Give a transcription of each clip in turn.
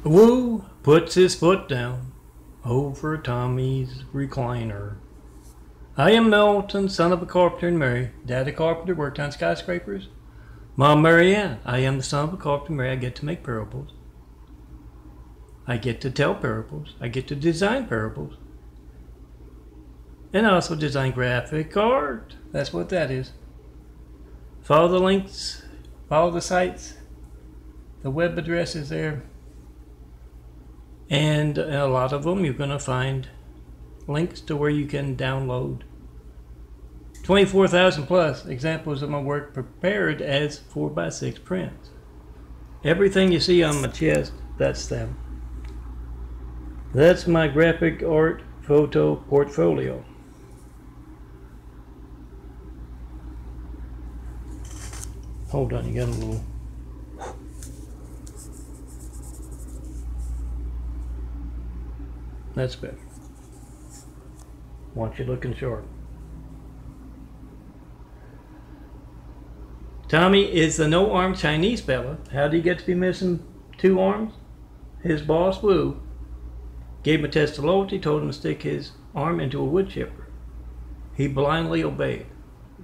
Woo puts his foot down over Tommy's recliner. I am Milton, son of a carpenter and Mary. Daddy carpenter worked on skyscrapers. Mom Mary Ann, I am the son of a carpenter and Mary. I get to make parables. I get to tell parables. I get to design parables. And I also design graphic art. That's what that is. Follow the links. Follow the sites. The web address is there. And a lot of them you're going to find links to where you can download 24,000 plus examples of my work prepared as 4x6 prints. Everything you see on my chest, that's them. That's my graphic art photo portfolio. Hold on, you got a little... That's better. Want you looking sharp. Tommy is the no-arm Chinese fella. How did he get to be missing 2 arms? His boss, Wu, gave him a test of loyalty, told him to stick his arm into a wood chipper. He blindly obeyed.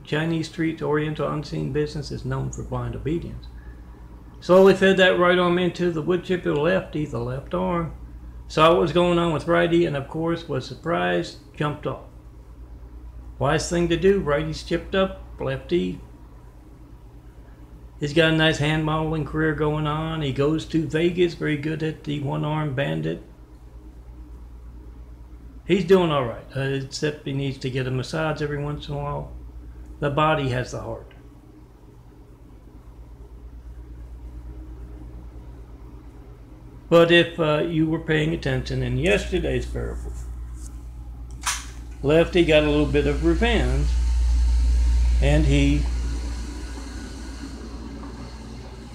Chinese street oriental unseen business is known for blind obedience. Slowly fed that right arm into the wood chipper lefty, the left arm. Saw what was going on with righty and of course was surprised, jumped off. Wise thing to do, righty's chipped up, lefty. He's got a nice hand modeling career going on. He goes to Vegas, very good at the one-arm bandit. He's doing all right, except he needs to get a massage every once in a while. The body has the heart. But if you were paying attention in yesterday's parable, Lefty got a little bit of revenge, and he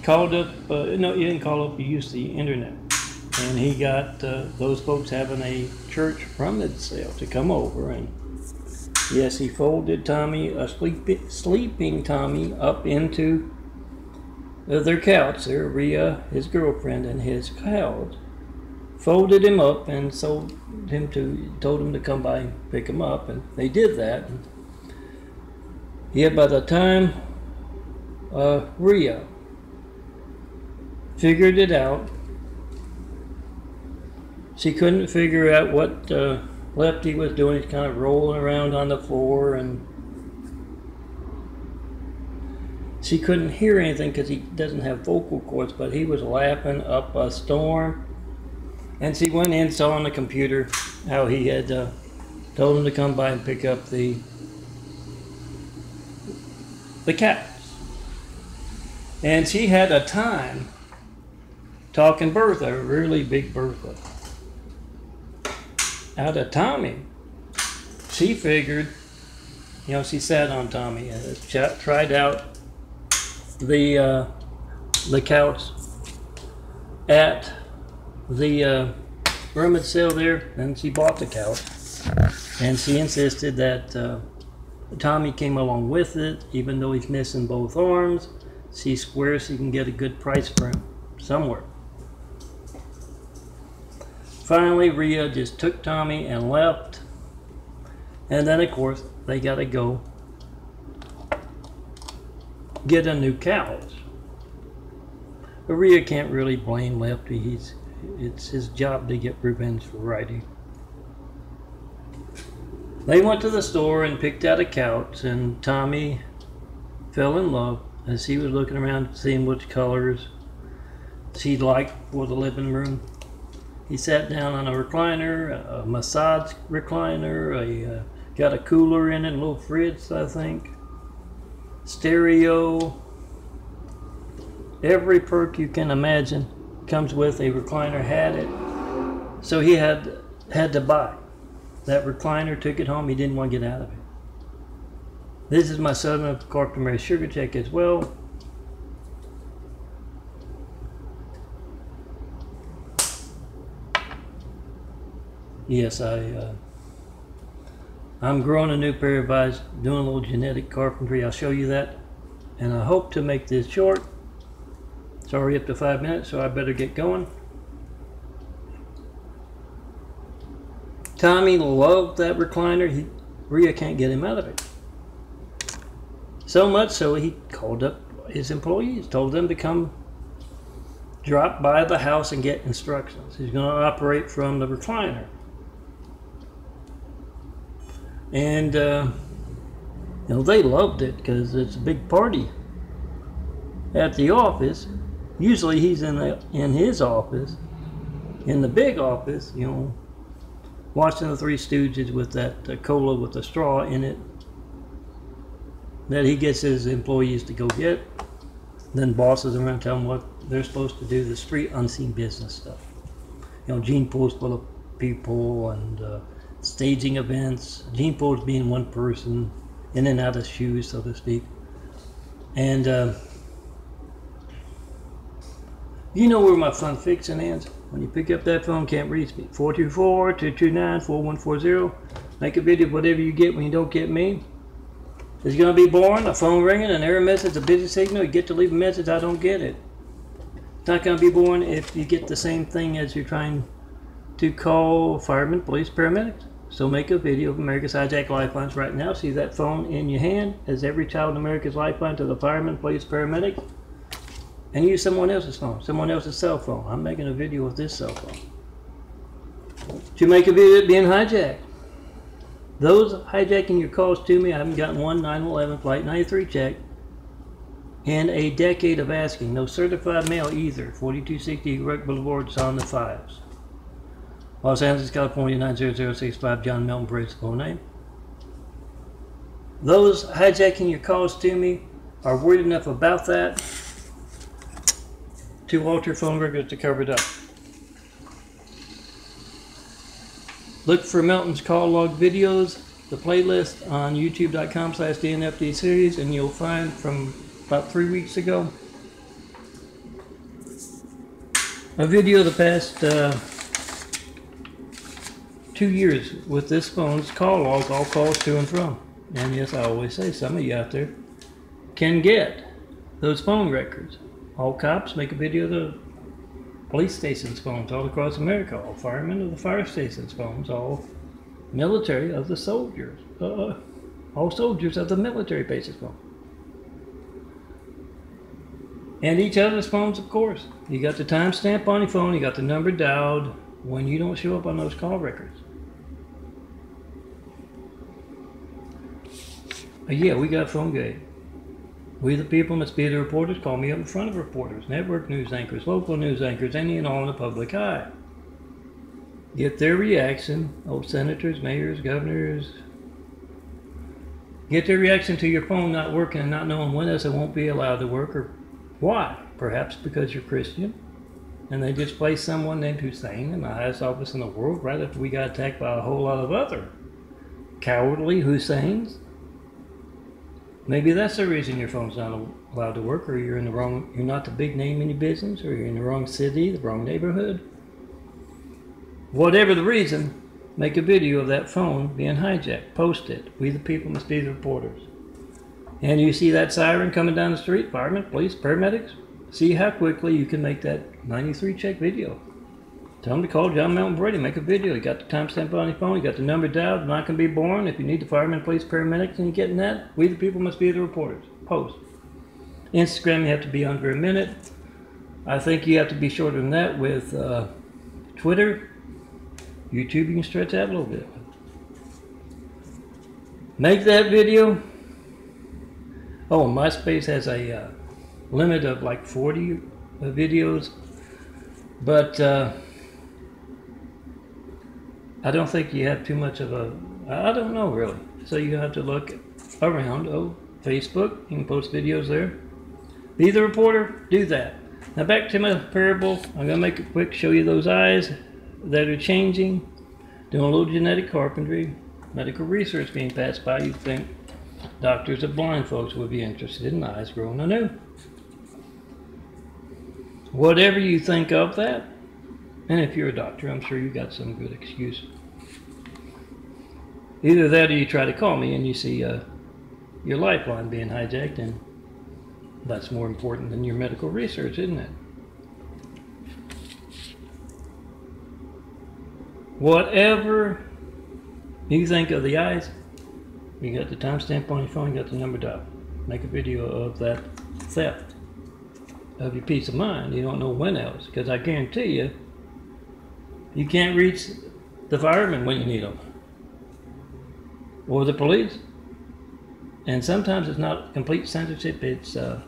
called up, no, he didn't call up, he used the internet. And he got those folks having a church rummage sale to come over, and yes, he folded Tommy, sleeping Tommy, up into their couch there. Rhea, his girlfriend, and his couch, folded him up and told him to come by and pick him up, and they did that. And yet by the time Rhea figured it out, she couldn't figure out what Lefty was doing. He's kind of rolling around on the floor, and she couldn't hear anything because he doesn't have vocal cords, but he was laughing up a storm. And she went in, saw on the computer how he had told him to come by and pick up the cats. And she had a time talking Bertha, a really big Bertha, out of Tommy. She figured, you know, she sat on Tommy and tried out the couch at the rummage sale there, and she bought the couch, and she insisted that Tommy came along with it, even though he's missing both arms. She swears she can get a good price for him somewhere. Finally, Rhea just took Tommy and left, and then of course they got to go get a new couch. But Rhea can't really blame Lefty. It's his job to get revenge for Righty. They went to the store and picked out a couch, and Tommy fell in love as he was looking around seeing which colors she liked for the living room. He sat down on a recliner, a massage recliner, got a cooler in it, a little fridge, I think, stereo, every perk you can imagine comes with a recliner, had it. So he had to buy that recliner, took it home. He didn't want to get out of it. This is my son of Carpenter Mary Sugar Check as well. Yes, I'm growing a new pair of eyes, doing a little genetic carpentry. I'll show you that. And I hope to make this short. It's already up to 5 minutes, so I better get going. Tommy loved that recliner. Rhea can't get him out of it. So much so he called up his employees, told them to come drop by the house and get instructions. He's going to operate from the recliner. And they loved it because it's a big party at the office. Usually he's in his office, in the big office, watching the Three Stooges with that cola with the straw in it that he gets his employees to go get. Then bosses around tell them what they're supposed to do, the street unseen business stuff. Gene pool's full of people and staging events. Gene pool's being one person, in and out of shoes, so to speak. And you know where my fun fixing ends? When you pick up that phone, can't reach me. 424-229-4140. Make a video of whatever you get when you don't get me. It's going to be boring, a phone ringing, an error message, a busy signal. You get to leave a message, I don't get it. It's not going to be boring if you get the same thing as you're trying to call firemen, police, paramedics. So make a video of America's Hijacked Lifelines right now. See that phone in your hand as every child in America's lifeline to the firemen, police, paramedics. And use someone else's phone, someone else's cell phone. I'm making a video with this cell phone. To make a video being hijacked. Those hijacking your calls to me, I haven't gotten one 9/11 Flight 93 check in a decade of asking. No certified mail either. 4260 Rec Boulevard, it's on the fives. Los Angeles, California 90065, John Melton Bridge, full name. Those hijacking your calls to me are worried enough about that to alter phone records to cover it up. Look for Melton's call log videos, the playlist on youtube.com/DNFD series, and you'll find from about 3 weeks ago a video of the past 2 years with this phone's call logs, all calls to and from. And yes, I always say some of you out there can get those phone records. All cops make a video of the police station's phones all across America. All firemen of the fire station's phones. All military of the soldiers. All soldiers of the military base's phone. And each other's phones, of course. You got the timestamp on your phone. You got the number dialed when you don't show up on those call records. Yeah, we got phone game. We the people must be the reporters. Call me up in front of reporters, network news anchors, local news anchors, any and all in the public eye. Get their reaction. Old senators, mayors, governors. Get their reaction to your phone not working and not knowing when else it won't be allowed to work or why. Perhaps because you're Christian and they just placed someone named Hussein in the highest office in the world right after we got attacked by a whole lot of other cowardly Husseins. Maybe that's the reason your phone's not allowed to work, or you're not the big name in your business, or you're in the wrong city, the wrong neighborhood. Whatever the reason, make a video of that phone being hijacked. Post it. We the people must be the reporters. And you see that siren coming down the street, firemen, police, paramedics, see how quickly you can make that 93 check video. Tell them to call John Melton Brady, make a video. You got the timestamp on your phone, you got the number dialed, not going to be boring. If you need the firemen, police, paramedics, and you're getting that, we the people must be the reporters. Post. Instagram, you have to be under a minute. I think you have to be shorter than that with Twitter. YouTube, you can stretch out a little bit. Make that video. Oh, MySpace has a limit of like 40 videos, but I don't think you have too much of a, I don't know really. So you have to look around. Oh, Facebook, you can post videos there. Be the reporter, do that. Now back to my parable. I'm going to make it quick, show you those eyes that are changing. Doing a little genetic carpentry, medical research being passed by. You'd think doctors of blind folks would be interested in eyes growing anew. Whatever you think of that, and if you're a doctor, I'm sure you got some good excuse. Either that or you try to call me and you see your lifeline being hijacked, and that's more important than your medical research, isn't it? Whatever You think of the eyes, you got the timestamp on your phone, you got the number dial. Make a video of that theft of your peace of mind. You don't know when else, because I guarantee you, you can't reach the firemen when you need them, or the police. And sometimes it's not complete censorship, it's the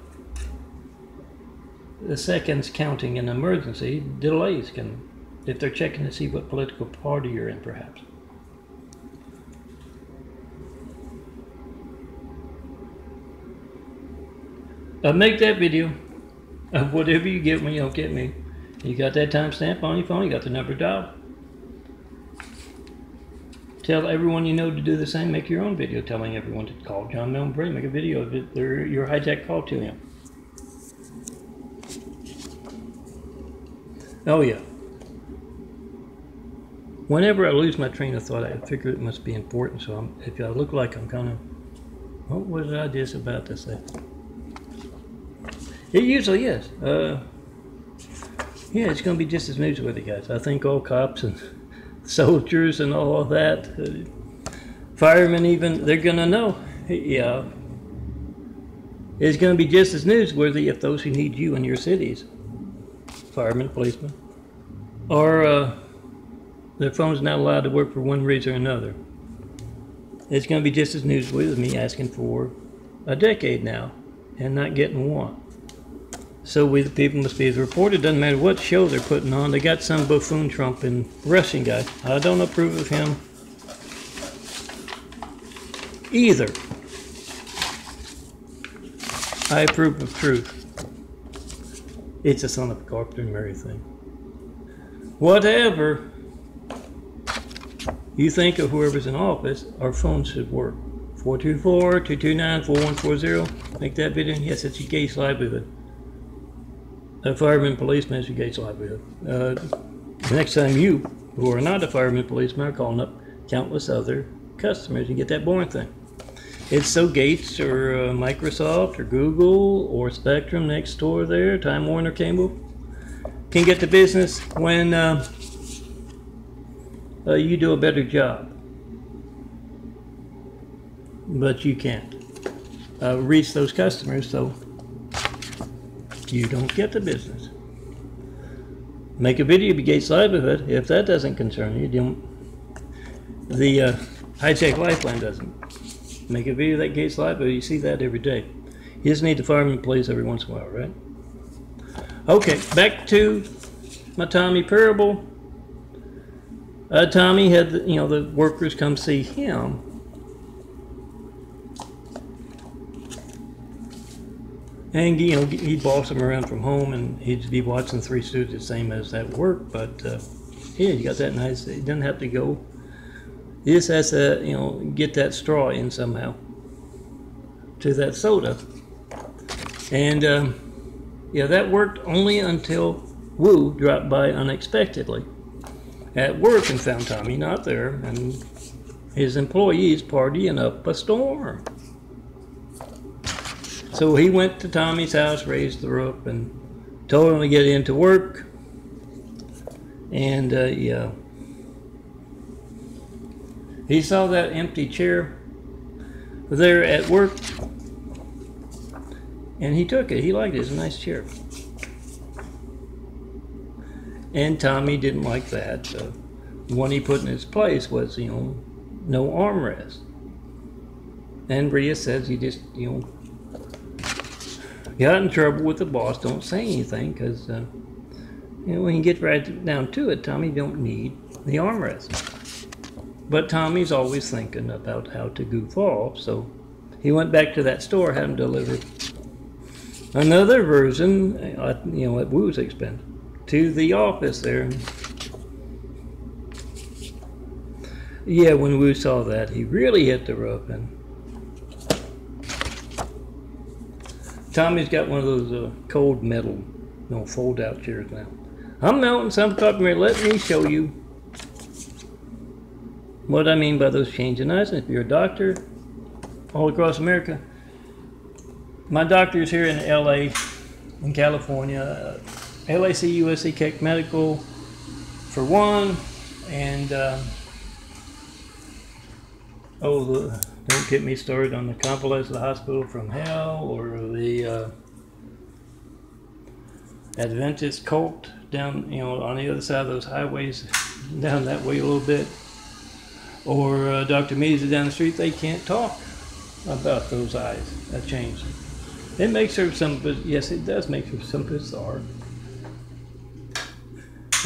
seconds counting in emergency. Delays can, if they're checking to see what political party you're in, perhaps. Make that video of whatever you get when you don't get me. You got that timestamp on your phone, you got the number dialed. Tell everyone you know to do the same. Make your own video telling everyone to call John Milne Brady. Make a video of it, your hijack call to him. Oh yeah. Whenever I lose my train of thought, I figure it must be important. So if I look like I'm kind of, what was I just about to say? It usually is. Yeah, it's going to be just as newsworthy, guys. I think all cops and soldiers and all of that, firemen even, they're going to know. Yeah, it's going to be just as newsworthy if those who need you in your cities, firemen, policemen, or their phone's not allowed to work for one reason or another. It's going to be just as newsworthy as me asking for a decade now and not getting one. So we the people must be reported. Doesn't matter what show they're putting on. They got some buffoon Trump and Russian guy. I don't approve of him either. I approve of truth. It's a son of a carpenter and Mary thing. Whatever you think of whoever's in office, our phones should work. 424-229-4140. Make that video. Yes, it's your gate's livelihood. A fireman, policeman is your gate's livelihood. The next time you, who are not a fireman, policeman, are calling up countless other customers, you get that boring thing. It's so Gates or Microsoft or Google or Spectrum next door there, Time Warner Cable, can get to business when you do a better job. But you can't reach those customers, so you don't get the business. Make a video of your gate's livelihood. If that doesn't concern you, the High-Tech Lifeline doesn't. Make a video of that gate's livelihood. You see that every day. You just need the fireman police every once in a while, right? Okay, back to my Tommy parable. Tommy had the workers come see him. And he'd boss them around from home, and he'd be watching Three Stooges, same as at work. But yeah, you got that nice. He doesn't have to go. He just has to, get that straw in somehow to that soda. And yeah, that worked only until Wu dropped by unexpectedly at work and found Tommy not there, and his employees partying up a storm. So he went to Tommy's house, raised the roof, and told him to get into work. And yeah, he saw that empty chair there at work, and he took it. He liked it. It's a nice chair. And Tommy didn't like that. The one he put in its place was, no armrest. And Rhea says he just, got in trouble with the boss. Don't say anything, because when you get right down to it, Tommy don't need the armrest. But Tommy's always thinking about how to goof off, so he went back to that store, had him deliver another version, at Wu's expense, to the office there. Yeah, when Wu saw that, he really hit the roof, and Tommy's got one of those cold metal, fold-out chairs now. I'm melting some carpentry. Let me show you what I mean by those changing eyes. And if you're a doctor all across America, my doctor's here in LA, in California, LAC, USC, Keck Medical for one, and Oh, don't get me started on the convalescent hospital from hell, or the Adventist cult down, on the other side of those highways, down that way a little bit, or Dr. Meads down the street. They can't talk about those eyes that changed. It makes her yes, it does make her some bizarre.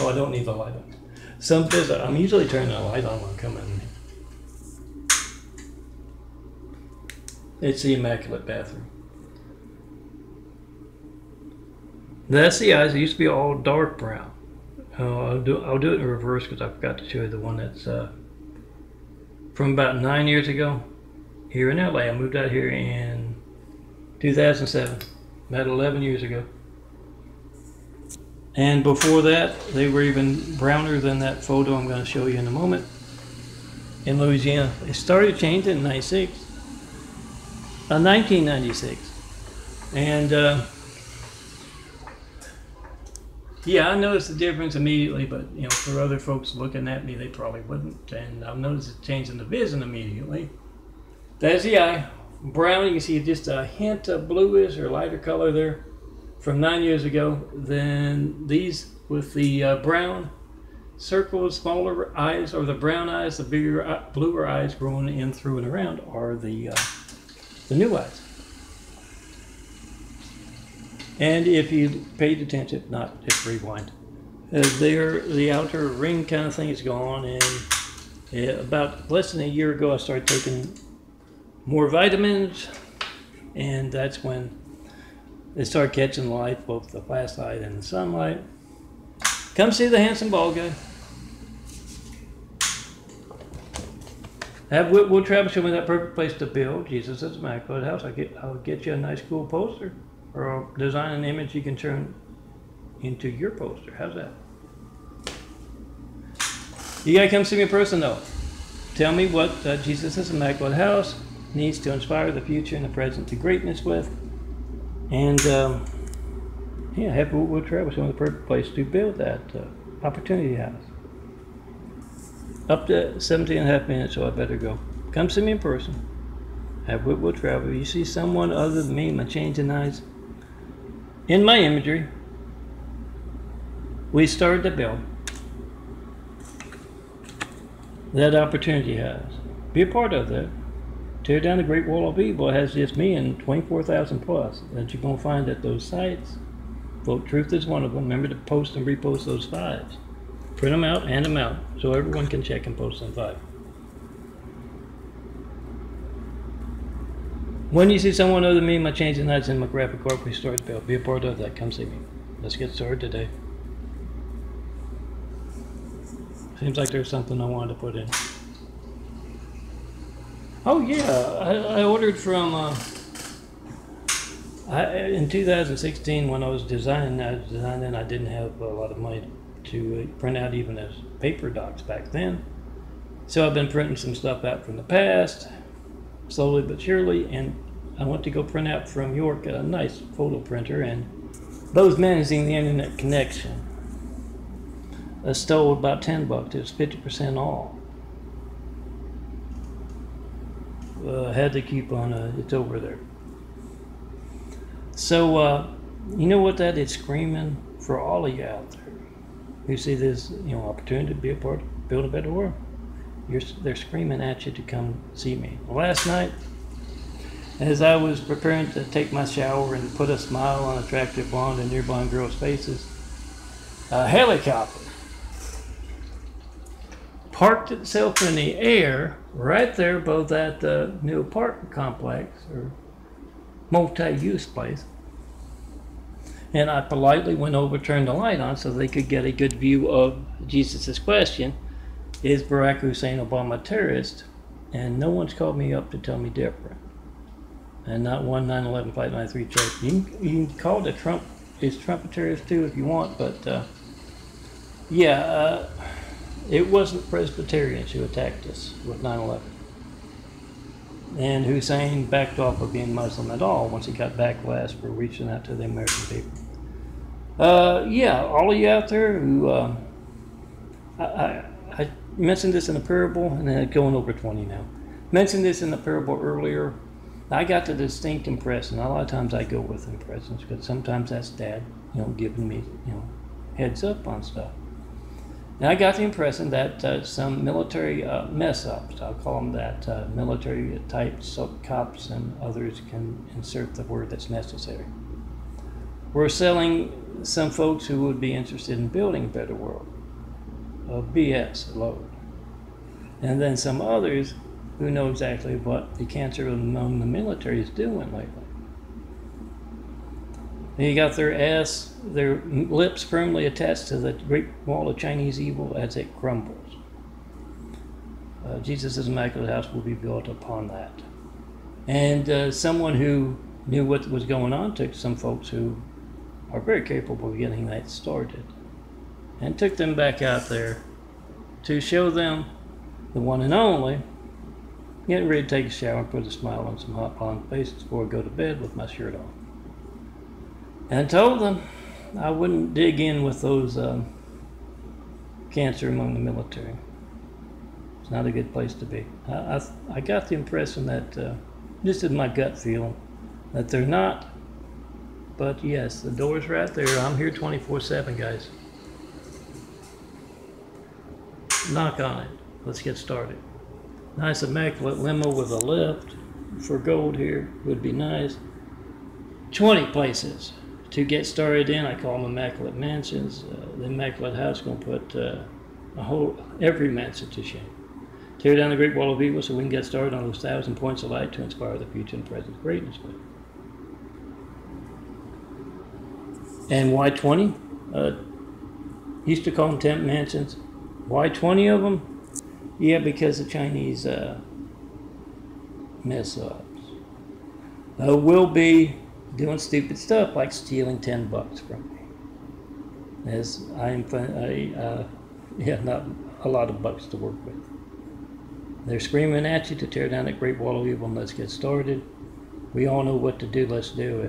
Oh, I don't need the light on. Some bizarre. I'm usually turning the light on when I come in. It's the immaculate bathroom. That's the eyes. It used to be all dark brown. I'll do it in reverse because I forgot to show you the one that's from about 9 years ago here in LA. I moved out here in 2007, about 11 years ago. And before that, they were even browner than that photo I'm going to show you in a moment. In Louisiana, it started changing in 1996, and yeah, I noticed the difference immediately. But for other folks looking at me, they probably wouldn't. And I've noticed a change in the vision immediately. That's the eye. Brown, you can see just a hint of bluish or lighter color there from 9 years ago. Then these with the brown circles, smaller eyes, or the brown eyes, the bigger, bluer eyes growing in through and around are the new eyes. And if you paid attention, not just rewind, the outer ring kind of thing is gone. And about less than a year ago, I started taking more vitamins, and that's when they start catching light, both the flashlight and the sunlight. Come see the handsome bald guy. We'll travel to that perfect place to build. Jesus is immaculate house. I'll get you a nice cool poster, or I'll design an image you can turn into your poster. How's that? You gotta come see me in person though. Tell me what Jesus is immaculate house needs to inspire the future and the present to greatness with. And yeah, we'll travel to the perfect place to build that opportunity house. Up to 17 and a half minutes, so I better go. Come see me in person. Have Whitwell travel. You see someone other than me, my changing eyes. In my imagery, we started to build that opportunity house. Be a part of that. Tear down the Great Wall of Evil. It has just me and 24,000 plus that you're going to find at those sites. Vote Truth is one of them. Remember to post and repost those fives. Print them out, hand them out, so everyone can check and post them 5. When you see someone other than me, my changing nights in my graphic art, we start to build. Be a part of that. Come see me. Let's get started today. Seems like there's something I wanted to put in. Oh yeah, I ordered from in 2016 when I was designing. I didn't have a lot of money to print out even as paper docs back then. So I've been printing some stuff out from the past, slowly but surely, and I went to go print out from York a nice photo printer, and those managing the internet connection stole about $10. It was 50% off. Had the coupon, it's over there. So, you know what that is screaming for all of you out there who see this, opportunity to be a part, build a better world. They're screaming at you to come see me. Last night, as I was preparing to take my shower and put a smile on attractive blonde and nearby girls' faces, a helicopter parked itself in the air right there above that new apartment complex or multi-use place. And I politely went over, turned the light on so they could get a good view of Jesus' question, is Barack Hussein Obama a terrorist? And no one's called me up to tell me different. And not one 9/11 Flight 93 check. You can call it Trump a terrorist too if you want, but yeah, it wasn't Presbyterians who attacked us with 9/11. And Hussein backed off of being Muslim at all once he got backlash for reaching out to the American people. Yeah, all of you out there who, I mentioned this in a parable, and then going over 20 now. Mentioned this in the parable earlier. I got the distinct impression. A lot of times I go with impressions because sometimes that's Dad, giving me, heads up on stuff. And I got the impression that some military mess ups, I'll call them that, military type cops and others can insert the word that's necessary, were selling some folks who would be interested in building a better world of BS load. And then some others who know exactly what the cancer among the military is doing lately. They got their lips firmly attached to the great wall of Chinese evil as it crumbles. Jesus' immaculate house will be built upon that. And someone who knew what was going on took some folks who are very capable of getting that started and took them back out there to show them the one and only, getting ready to take a shower and put a smile on some hot blonde faces before I go to bed with my shirt on. And I told them I wouldn't dig in with those cancer among the military. It's not a good place to be. I got the impression that, this is my gut feeling, that they're not. But yes, the door's right there. I'm here 24/7, guys. Knock on it. Let's get started. Nice immaculate limo with a lift for gold here would be nice. 20 places to get started in. I call them immaculate mansions. The immaculate house is going to put every mansion to shame. Tear down the great wall of evil so we can get started on those 1,000 points of light to inspire the future and present greatness with. And why 20? Used to call them tent mansions. Why 20 of them? Yeah, because the Chinese mess ups. Will be doing stupid stuff like stealing $10 from me. As not a lot of bucks to work with. They're screaming at you to tear down that great wall of evil and let's get started. We all know what to do, let's do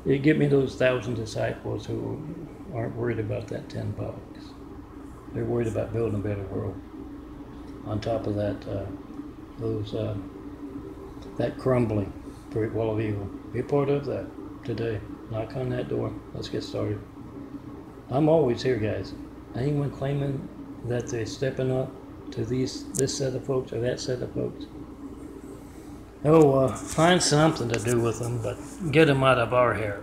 it. Give me those 1,000 disciples who aren't worried about that $10. They're worried about building a better world. On top of that, that crumbling great wall of evil. Be a part of that today. Knock on that door. Let's get started. I'm always here, guys. Anyone claiming that they're stepping up to this set of folks or that set of folks, find something to do with them, but get them out of our hair.